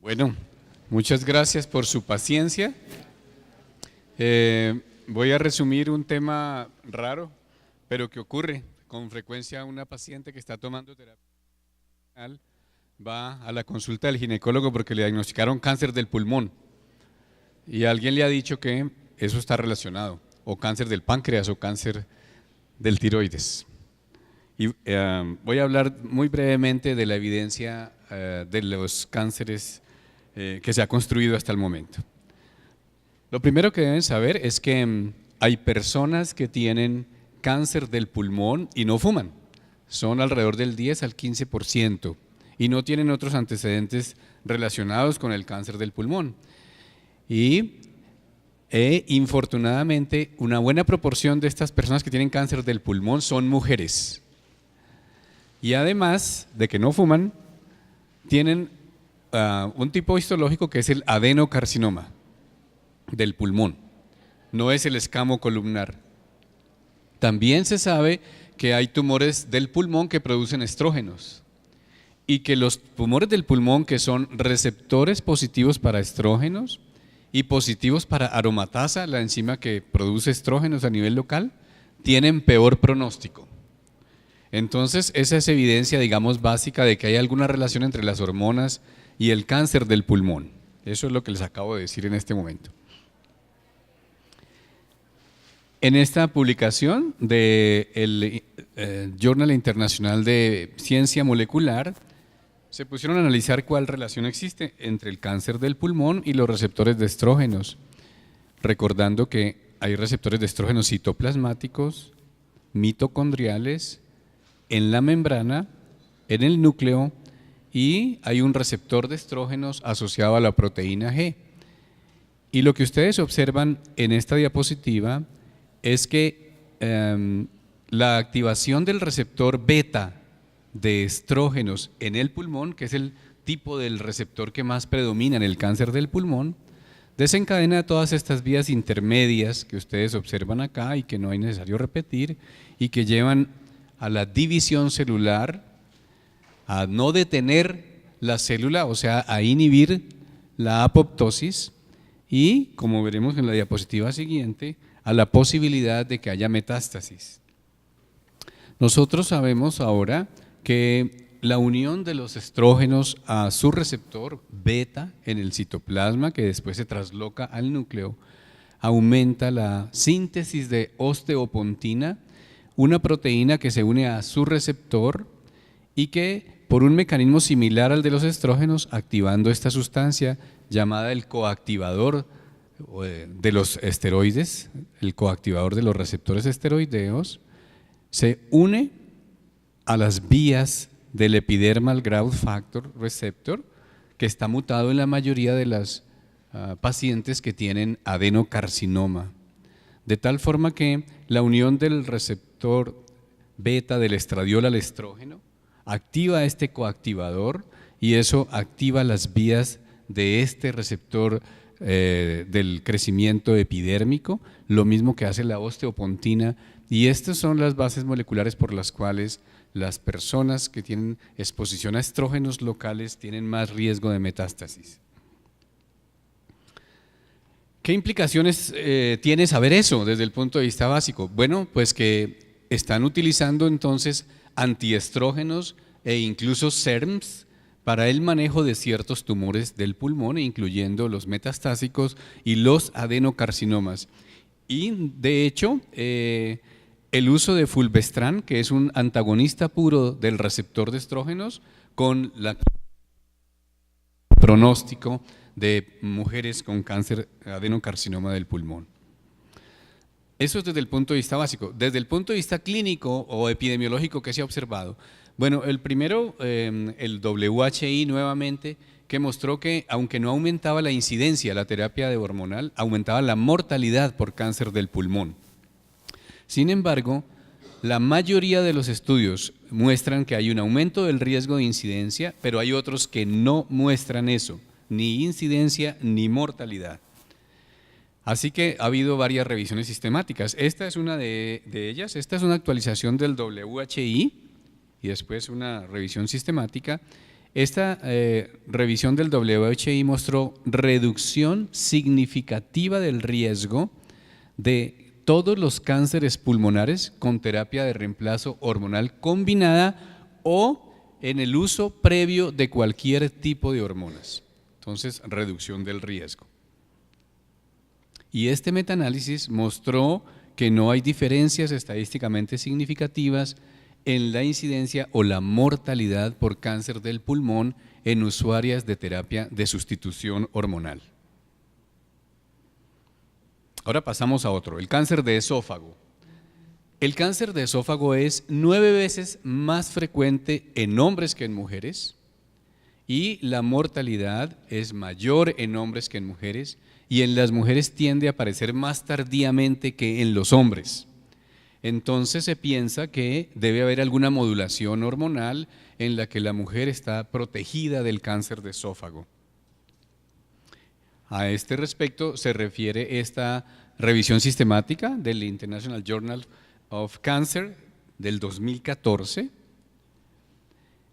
Bueno, muchas gracias por su paciencia. Voy a resumir un tema raro, pero que ocurre con frecuencia. Una paciente que está tomando terapia hormonal va a la consulta del ginecólogo porque le diagnosticaron cáncer del pulmón y alguien le ha dicho que eso está relacionado, o cáncer del páncreas o cáncer del tiroides. Y voy a hablar muy brevemente de la evidencia de los cánceres que se ha construido hasta el momento. Lo primero que deben saber es que hay personas que tienen cáncer del pulmón y no fuman. Son alrededor del 10 al 15% y no tienen otros antecedentes relacionados con el cáncer del pulmón. Y infortunadamente una buena proporción de estas personas que tienen cáncer del pulmón son mujeres. Y además de que no fuman, tienen un tipo histológico que es el adenocarcinoma del pulmón, no es el escamo columnar. También se sabe que hay tumores del pulmón que producen estrógenos y que los tumores del pulmón que son receptores positivos para estrógenos y positivos para aromatasa, la enzima que produce estrógenos a nivel local, tienen peor pronóstico. Entonces esa es evidencia, digamos, básica de que hay alguna relación entre las hormonas y el cáncer del pulmón. Eso es lo que les acabo de decir en este momento. En esta publicación del Journal Internacional de Ciencia Molecular se pusieron a analizar cuál relación existe entre el cáncer del pulmón y los receptores de estrógenos, recordando que hay receptores de estrógenos citoplasmáticos, mitocondriales, en la membrana, en el núcleo, y hay un receptor de estrógenos asociado a la proteína G. Y lo que ustedes observan en esta diapositiva es que la activación del receptor beta de estrógenos en el pulmón, que es el tipo del receptor que más predomina en el cáncer del pulmón, desencadena todas estas vías intermedias que ustedes observan acá y que no es necesario repetir y que llevan a la división celular, a no detener la célula, o sea, a inhibir la apoptosis y, como veremos en la diapositiva siguiente, a la posibilidad de que haya metástasis. Nosotros sabemos ahora que la unión de los estrógenos a su receptor beta en el citoplasma, que después se trasloca al núcleo, aumenta la síntesis de osteopontina, una proteína que se une a su receptor y que por un mecanismo similar al de los estrógenos, activando esta sustancia llamada el coactivador de los esteroides, el coactivador de los receptores esteroideos, se une a las vías del epidermal growth factor receptor, que está mutado en la mayoría de las pacientes que tienen adenocarcinoma. De tal forma que la unión del receptor beta del estradiol al estrógeno activa este coactivador y eso activa las vías de este receptor del crecimiento epidérmico, lo mismo que hace la osteopontina, y estas son las bases moleculares por las cuales las personas que tienen exposición a estrógenos locales tienen más riesgo de metástasis. ¿Qué implicaciones tiene saber eso desde el punto de vista básico? Bueno, pues que están utilizando entonces antiestrógenos e incluso SERMs para el manejo de ciertos tumores del pulmón, incluyendo los metastásicos y los adenocarcinomas. Y de hecho, el uso de fulvestrant, que es un antagonista puro del receptor de estrógenos, con el pronóstico de mujeres con cáncer adenocarcinoma del pulmón. Eso es desde el punto de vista básico. Desde el punto de vista clínico o epidemiológico, ¿qué se ha observado? Bueno, el primero, el WHI nuevamente, que mostró que aunque no aumentaba la incidencia de la terapia de hormonal, aumentaba la mortalidad por cáncer del pulmón. Sin embargo, la mayoría de los estudios muestran que hay un aumento del riesgo de incidencia, pero hay otros que no muestran eso, ni incidencia ni mortalidad. Así que ha habido varias revisiones sistemáticas. Esta es una de ellas. Esta es una actualización del WHI y después una revisión sistemática Esta revisión del WHI mostró reducción significativa del riesgo de todos los cánceres pulmonares con terapia de reemplazo hormonal combinada o en el uso previo de cualquier tipo de hormonas. Entonces, reducción del riesgo. Y este metaanálisis mostró que no hay diferencias estadísticamente significativas en la incidencia o la mortalidad por cáncer del pulmón en usuarias de terapia de sustitución hormonal. Ahora pasamos a otro, el cáncer de esófago. El cáncer de esófago es 9 veces más frecuente en hombres que en mujeres y la mortalidad es mayor en hombres que en mujeres y en las mujeres tiende a aparecer más tardíamente que en los hombres. Entonces se piensa que debe haber alguna modulación hormonal en la que la mujer está protegida del cáncer de esófago. A este respecto se refiere esta revisión sistemática del International Journal of Cancer del 2014,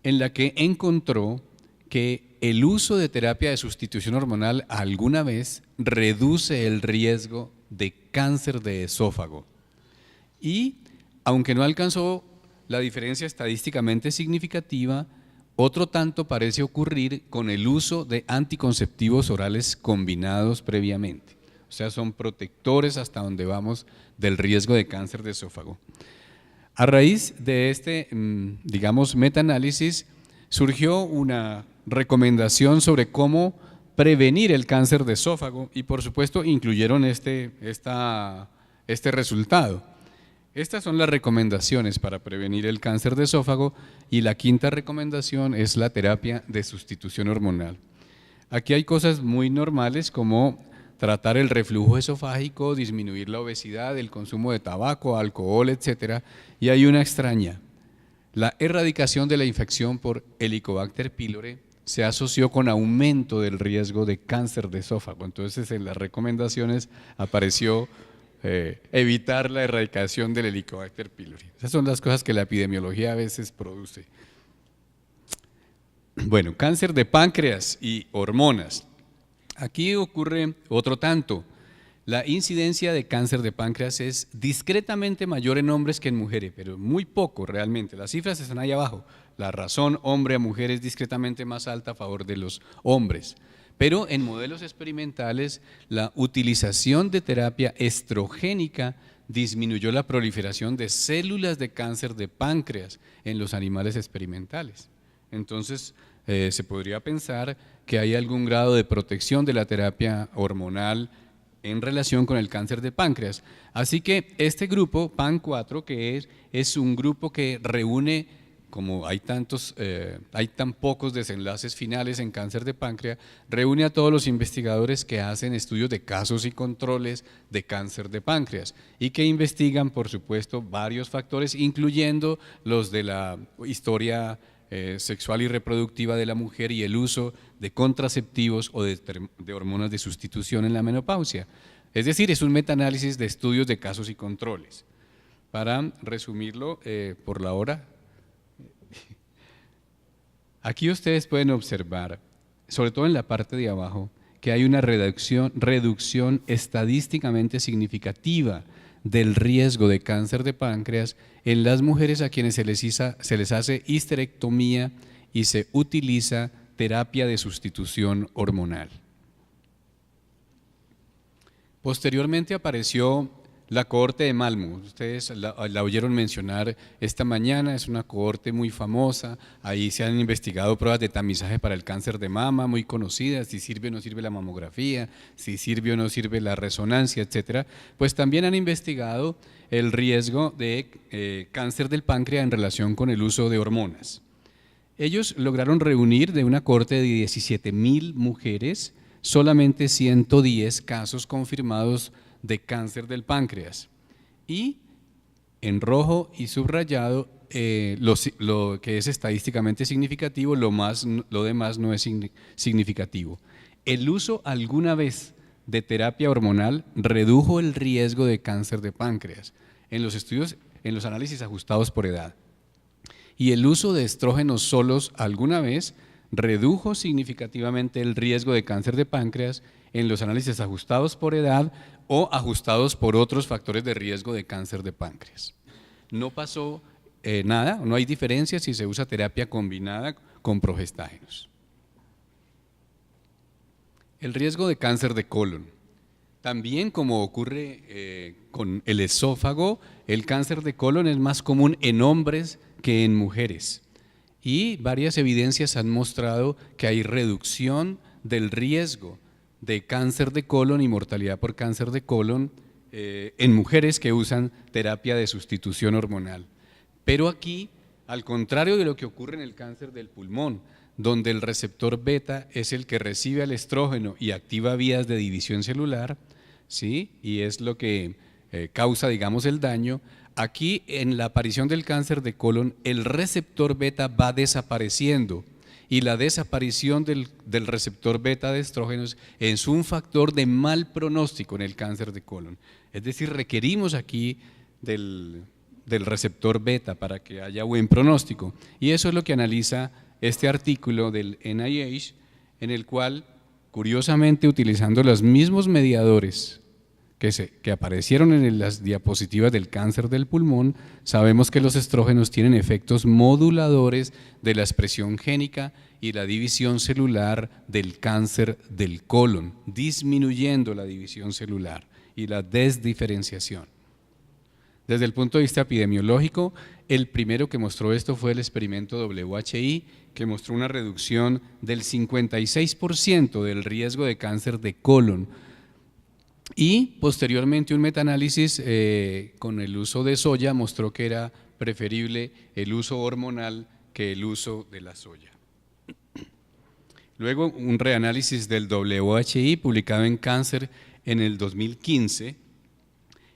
en la que encontró que el uso de terapia de sustitución hormonal alguna vez reduce el riesgo de cáncer de esófago. Y aunque no alcanzó la diferencia estadísticamente significativa, otro tanto parece ocurrir con el uso de anticonceptivos orales combinados previamente. O sea, son protectores hasta donde vamos del riesgo de cáncer de esófago. A raíz de este, digamos, metaanálisis, surgió una recomendación sobre cómo prevenir el cáncer de esófago y por supuesto incluyeron este resultado. Estas son las recomendaciones para prevenir el cáncer de esófago y la quinta recomendación es la terapia de sustitución hormonal. Aquí hay cosas muy normales como tratar el reflujo esofágico, disminuir la obesidad, el consumo de tabaco, alcohol, etcétera, y hay una extraña. La erradicación de la infección por Helicobacter pylori se asoció con aumento del riesgo de cáncer de esófago. Entonces, en las recomendaciones apareció evitar la erradicación del Helicobacter pylori. Esas son las cosas que la epidemiología a veces produce. Bueno, cáncer de páncreas y hormonas. Aquí ocurre otro tanto. La incidencia de cáncer de páncreas es discretamente mayor en hombres que en mujeres, pero muy poco realmente. Las cifras están ahí abajo. La razón hombre a mujer es discretamente más alta a favor de los hombres. Pero en modelos experimentales, la utilización de terapia estrogénica disminuyó la proliferación de células de cáncer de páncreas en los animales experimentales. Entonces, se podría pensar que hay algún grado de protección de la terapia hormonal en relación con el cáncer de páncreas. Así que este grupo, PAN4, que es un grupo que reúne, como hay tan pocos desenlaces finales en cáncer de páncreas, reúne a todos los investigadores que hacen estudios de casos y controles de cáncer de páncreas y que investigan, por supuesto, varios factores, incluyendo los de la historia sexual y reproductiva de la mujer y el uso de contraceptivos o de hormonas de sustitución en la menopausia. Es decir, es un metaanálisis de estudios de casos y controles. Para resumirlo por la hora, aquí ustedes pueden observar, sobre todo en la parte de abajo, que hay una reducción estadísticamente significativa del riesgo de cáncer de páncreas en las mujeres a quienes se les hace histerectomía y se utiliza terapia de sustitución hormonal. Posteriormente apareció la cohorte de Malmo. Ustedes la oyeron mencionar esta mañana, es una cohorte muy famosa. Ahí se han investigado pruebas de tamizaje para el cáncer de mama muy conocidas, si sirve o no sirve la mamografía, si sirve o no sirve la resonancia, etcétera. Pues también han investigado el riesgo de cáncer del páncreas en relación con el uso de hormonas. Ellos lograron reunir de una cohorte de 17,000 mujeres solamente 110 casos confirmados de cáncer del páncreas y en rojo y subrayado lo que es estadísticamente significativo, lo demás no es significativo. El uso alguna vez de terapia hormonal redujo el riesgo de cáncer de páncreas en los estudios, en los análisis ajustados por edad, y el uso de estrógenos solos alguna vez redujo significativamente el riesgo de cáncer de páncreas en los análisis ajustados por edad o ajustados por otros factores de riesgo de cáncer de páncreas. No pasó nada, no hay diferencia si se usa terapia combinada con progestágenos. El riesgo de cáncer de colon. También, como ocurre con el esófago, el cáncer de colon es más común en hombres que en mujeres. Y varias evidencias han mostrado que hay reducción del riesgo de cáncer de colon y mortalidad por cáncer de colon en mujeres que usan terapia de sustitución hormonal. Pero aquí, al contrario de lo que ocurre en el cáncer del pulmón, donde el receptor beta es el que recibe al estrógeno y activa vías de división celular, ¿sí? Y es lo que causa, digamos, el daño. Aquí, en la aparición del cáncer de colon, el receptor beta va desapareciendo y la desaparición del receptor beta de estrógenos es un factor de mal pronóstico en el cáncer de colon. Es decir, requerimos aquí del receptor beta para que haya buen pronóstico. Y eso es lo que analiza este artículo del NIH, en el cual, curiosamente, utilizando los mismos mediadores que aparecieron en las diapositivas del cáncer del pulmón, sabemos que los estrógenos tienen efectos moduladores de la expresión génica y la división celular del cáncer del colon, disminuyendo la división celular y la desdiferenciación. Desde el punto de vista epidemiológico, el primero que mostró esto fue el experimento WHI, que mostró una reducción del 56% del riesgo de cáncer de colon. Y posteriormente un metaanálisis con el uso de soya mostró que era preferible el uso hormonal que el uso de la soya. Luego un reanálisis del WHI publicado en Cáncer en el 2015.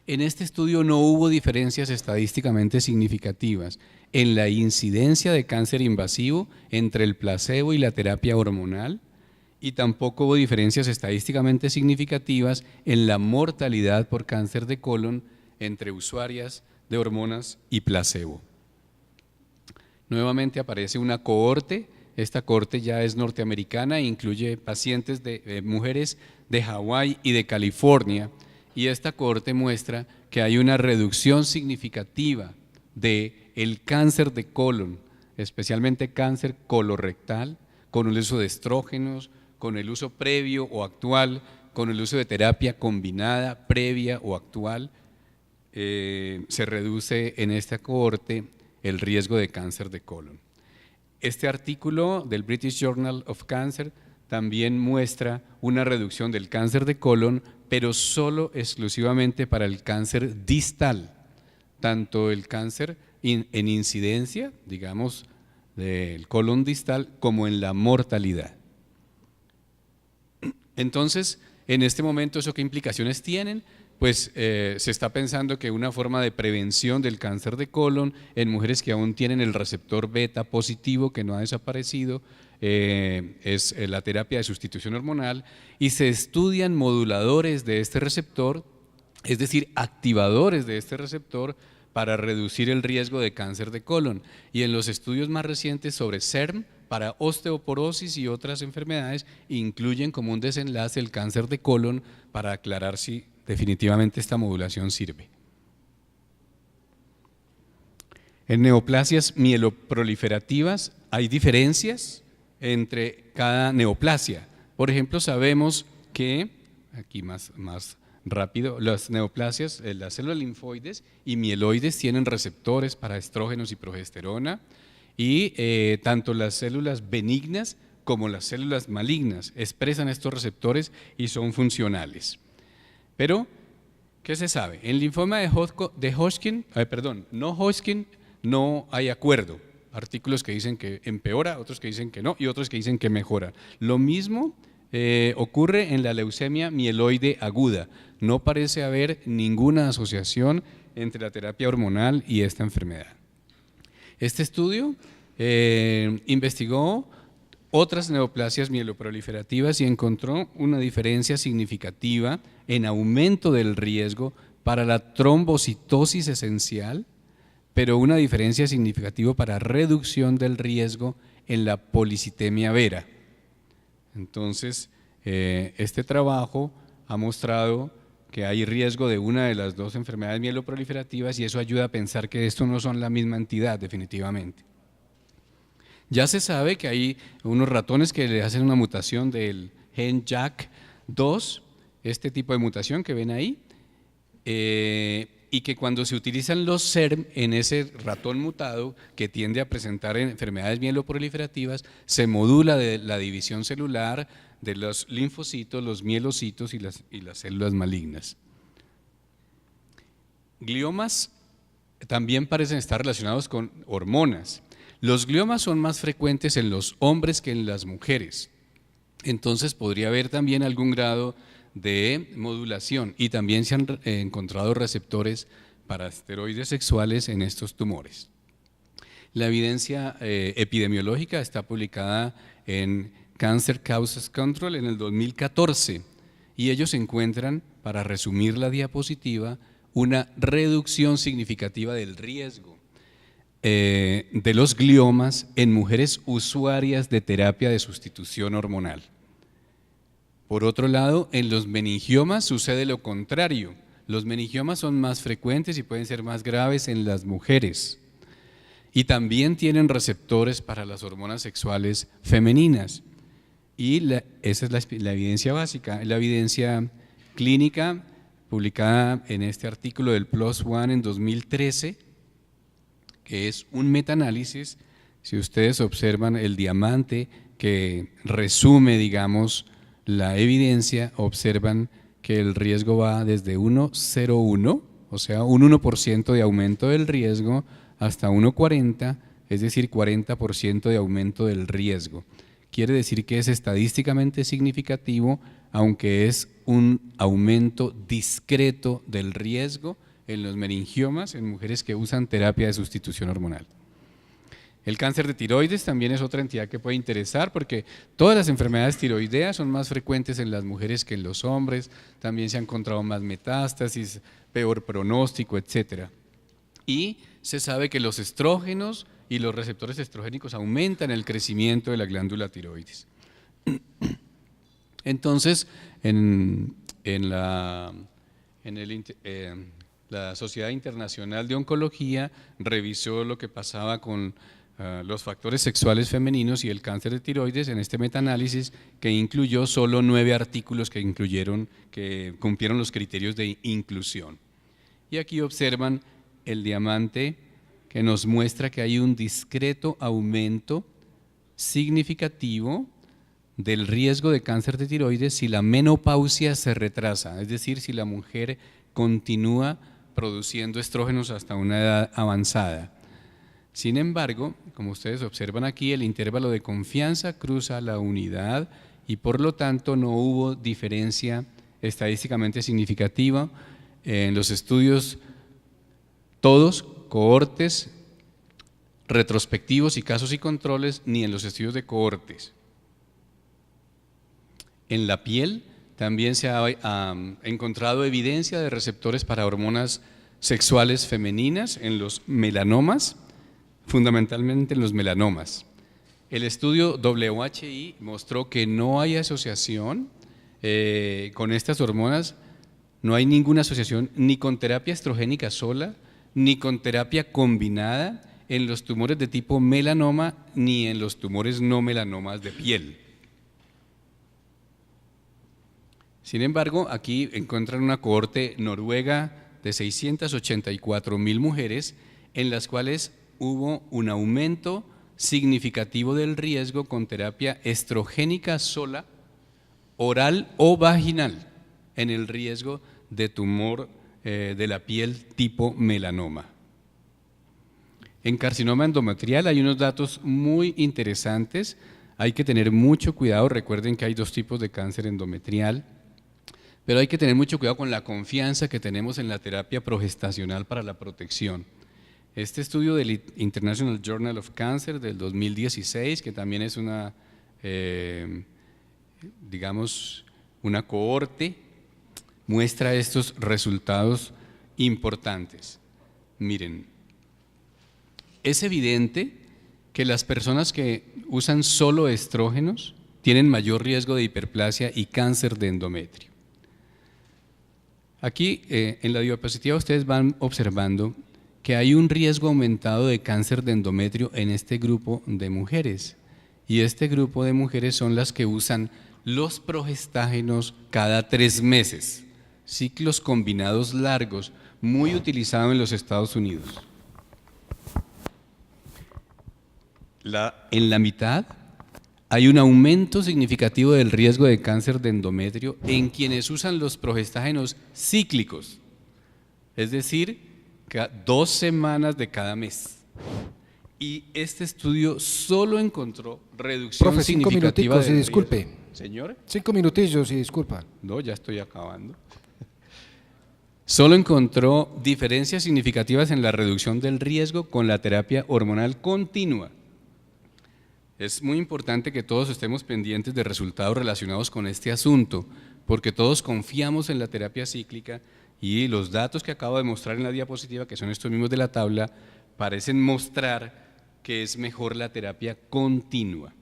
En este estudio no hubo diferencias estadísticamente significativas en la incidencia de cáncer invasivo entre el placebo y la terapia hormonal, y tampoco hubo diferencias estadísticamente significativas en la mortalidad por cáncer de colon entre usuarias de hormonas y placebo. Nuevamente aparece una cohorte, esta cohorte ya es norteamericana e incluye pacientes de mujeres de Hawái y de California, y esta cohorte muestra que hay una reducción significativa del cáncer de colon, especialmente cáncer colorectal, con el uso de estrógenos, con el uso previo o actual, con el uso de terapia combinada previa o actual, se reduce en esta cohorte el riesgo de cáncer de colon. Este artículo del British Journal of Cancer también muestra una reducción del cáncer de colon, pero solo exclusivamente para el cáncer distal, tanto el cáncer en incidencia, digamos, del colon distal, como en la mortalidad. Entonces, en este momento, ¿eso qué implicaciones tienen? Pues se está pensando que una forma de prevención del cáncer de colon en mujeres que aún tienen el receptor beta positivo que no ha desaparecido es la terapia de sustitución hormonal, y se estudian moduladores de este receptor, es decir, activadores de este receptor para reducir el riesgo de cáncer de colon. Y en los estudios más recientes sobre SERM para osteoporosis y otras enfermedades incluyen como un desenlace el cáncer de colon para aclarar si definitivamente esta modulación sirve. En neoplasias mieloproliferativas hay diferencias entre cada neoplasia. Por ejemplo, sabemos que, aquí más rápido, las neoplasias, las células linfoides y mieloides tienen receptores para estrógenos y progesterona, y tanto las células benignas como las células malignas expresan estos receptores y son funcionales. Pero, ¿qué se sabe? En linfoma de Hodgkin, no Hodgkin, no hay acuerdo. Artículos que dicen que empeora, otros que dicen que no y otros que dicen que mejora. Lo mismo ocurre en la leucemia mieloide aguda. No parece haber ninguna asociación entre la terapia hormonal y esta enfermedad. Este estudio investigó otras neoplasias mieloproliferativas y encontró una diferencia significativa en aumento del riesgo para la trombocitosis esencial, pero una diferencia significativa para reducción del riesgo en la policitemia vera. Entonces, este trabajo ha mostrado que hay riesgo de una de las dos enfermedades mieloproliferativas y eso ayuda a pensar que esto no son la misma entidad definitivamente. Ya se sabe que hay unos ratones que le hacen una mutación del gen JAK2, este tipo de mutación que ven ahí, y que cuando se utilizan los SERM en ese ratón mutado que tiende a presentar enfermedades mieloproliferativas, se modula la división celular de los linfocitos, los mielocitos y las células malignas. Gliomas también parecen estar relacionados con hormonas. Los gliomas son más frecuentes en los hombres que en las mujeres, entonces podría haber también algún grado de modulación y también se han encontrado receptores para esteroides sexuales en estos tumores. La evidencia epidemiológica está publicada en Cancer Causes Control en el 2014 y ellos encuentran, para resumir la diapositiva, una reducción significativa del riesgo de los gliomas en mujeres usuarias de terapia de sustitución hormonal. Por otro lado, en los meningiomas sucede lo contrario. Los meningiomas son más frecuentes y pueden ser más graves en las mujeres. Y también tienen receptores para las hormonas sexuales femeninas. Y esa es la evidencia básica. La evidencia clínica publicada en este artículo del PLOS ONE en 2013, que es un metaanálisis. Si ustedes observan el diamante que resume, digamos, la evidencia, observan que el riesgo va desde 1,01, o sea, un 1% de aumento del riesgo, hasta 1,40, es decir, 40% de aumento del riesgo. Quiere decir que es estadísticamente significativo, aunque es un aumento discreto del riesgo en los meningiomas en mujeres que usan terapia de sustitución hormonal. El cáncer de tiroides también es otra entidad que puede interesar porque todas las enfermedades tiroideas son más frecuentes en las mujeres que en los hombres, también se han encontrado más metástasis, peor pronóstico, etc. Y se sabe que los estrógenos y los receptores estrogénicos aumentan el crecimiento de la glándula tiroides. Entonces, la Sociedad Internacional de Oncología revisó lo que pasaba con los factores sexuales femeninos y el cáncer de tiroides en este metaanálisis que incluyó solo 9 artículos que cumplieron los criterios de inclusión. Y aquí observan el diamante que nos muestra que hay un discreto aumento significativo del riesgo de cáncer de tiroides si la menopausia se retrasa, es decir, si la mujer continúa produciendo estrógenos hasta una edad avanzada. Sin embargo, como ustedes observan aquí, el intervalo de confianza cruza la unidad y por lo tanto no hubo diferencia estadísticamente significativa en los estudios, todos cohortes retrospectivos y casos y controles, ni en los estudios de cohortes. En la piel también se ha encontrado evidencia de receptores para hormonas sexuales femeninas en los melanomas, fundamentalmente en los melanomas. El estudio WHI mostró que no hay asociación con estas hormonas, no hay ninguna asociación ni con terapia estrogénica sola, ni con terapia combinada en los tumores de tipo melanoma, ni en los tumores no melanomas de piel. Sin embargo, aquí encuentran una cohorte noruega de 684,000 mujeres en las cuales hubo un aumento significativo del riesgo con terapia estrogénica sola, oral o vaginal, en el riesgo de tumor de la piel tipo melanoma. En carcinoma endometrial hay unos datos muy interesantes, hay que tener mucho cuidado, recuerden que hay 2 tipos de cáncer endometrial, pero hay que tener mucho cuidado con la confianza que tenemos en la terapia progestacional para la protección. Este estudio del International Journal of Cancer del 2016, que también es una, digamos, una cohorte, muestra estos resultados importantes. Miren, es evidente que las personas que usan solo estrógenos tienen mayor riesgo de hiperplasia y cáncer de endometrio. Aquí en la diapositiva ustedes van observando que hay un riesgo aumentado de cáncer de endometrio en este grupo de mujeres. Y este grupo de mujeres son las que usan los progestágenos cada 3 meses, ciclos combinados largos, muy utilizado en los Estados Unidos. En la mitad hay un aumento significativo del riesgo de cáncer de endometrio en quienes usan los progestágenos cíclicos, es decir, 2 semanas de cada mes. Y este estudio solo encontró reducción Profe, 5 significativa minuticos, del y disculpe. riesgo. ¿Señor? 5 minutillos y disculpa. No, ya estoy acabando. Solo encontró diferencias significativas en la reducción del riesgo con la terapia hormonal continua. Es muy importante que todos estemos pendientes de resultados relacionados con este asunto, porque todos confiamos en la terapia cíclica y los datos que acabo de mostrar en la diapositiva, que son estos mismos de la tabla, parecen mostrar que es mejor la terapia continua.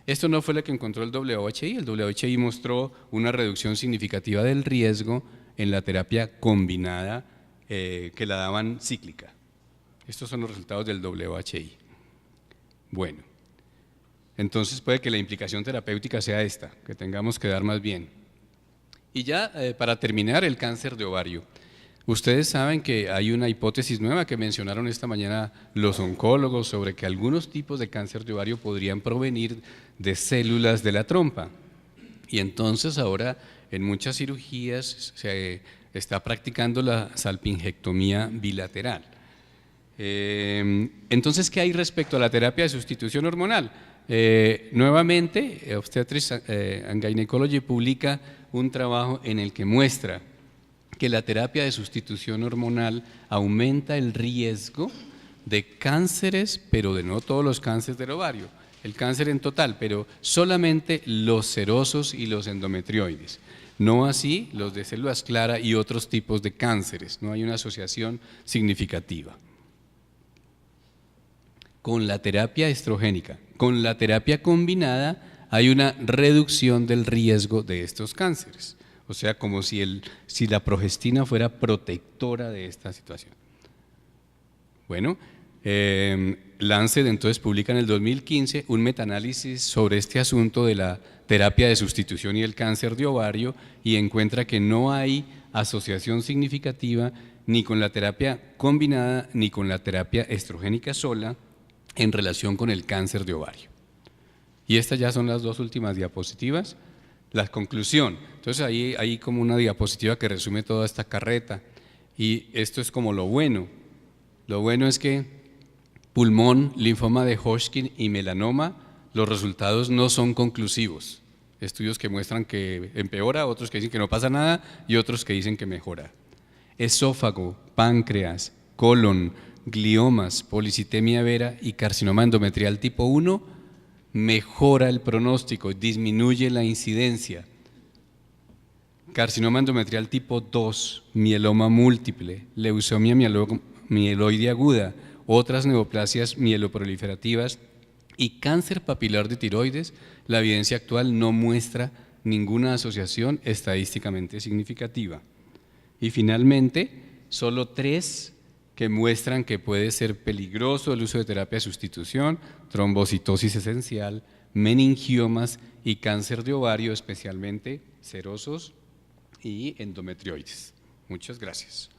Esto no fue lo que encontró el WHI. El WHI mostró una reducción significativa del riesgo en la terapia combinada que la daban cíclica. Estos son los resultados del WHI. Bueno, entonces puede que la implicación terapéutica sea esta, que tengamos que dar más bien. Y ya para terminar, el cáncer de ovario. Ustedes saben que hay una hipótesis nueva que mencionaron esta mañana los oncólogos sobre que algunos tipos de cáncer de ovario podrían provenir de células de la trompa. Y entonces ahora en muchas cirugías se está practicando la salpingectomía bilateral. Entonces, ¿qué hay respecto a la terapia de sustitución hormonal? Nuevamente, Obstetrics and Gynecology publica un trabajo en el que muestra que la terapia de sustitución hormonal aumenta el riesgo de cánceres, pero de no todos los cánceres del ovario, el cáncer en total, pero solamente los serosos y los endometrioides. No así los de células claras y otros tipos de cánceres, no hay una asociación significativa. Con la terapia estrogénica, con la terapia combinada, hay una reducción del riesgo de estos cánceres. O sea, como si la progestina fuera protectora de esta situación. Bueno, Lancet entonces publica en el 2015 un metaanálisis sobre este asunto de la terapia de sustitución y el cáncer de ovario y encuentra que no hay asociación significativa ni con la terapia combinada ni con la terapia estrogénica sola en relación con el cáncer de ovario. Y estas ya son las 2 últimas diapositivas. La conclusión, entonces ahí hay como una diapositiva que resume toda esta carreta y esto es como lo bueno es que pulmón, linfoma de Hodgkin y melanoma, los resultados no son conclusivos, estudios que muestran que empeora, otros que dicen que no pasa nada y otros que dicen que mejora. Esófago, páncreas, colon, gliomas, policitemia vera y carcinoma endometrial tipo 1 mejora el pronóstico, disminuye la incidencia. Carcinoma endometrial tipo 2, mieloma múltiple, leucemia mieloide aguda, otras neoplasias mieloproliferativas y cáncer papilar de tiroides, la evidencia actual no muestra ninguna asociación estadísticamente significativa. Y finalmente, solo 3 que muestran que puede ser peligroso el uso de terapia de sustitución, trombocitosis esencial, meningiomas y cáncer de ovario, especialmente serosos y endometrioides. Muchas gracias.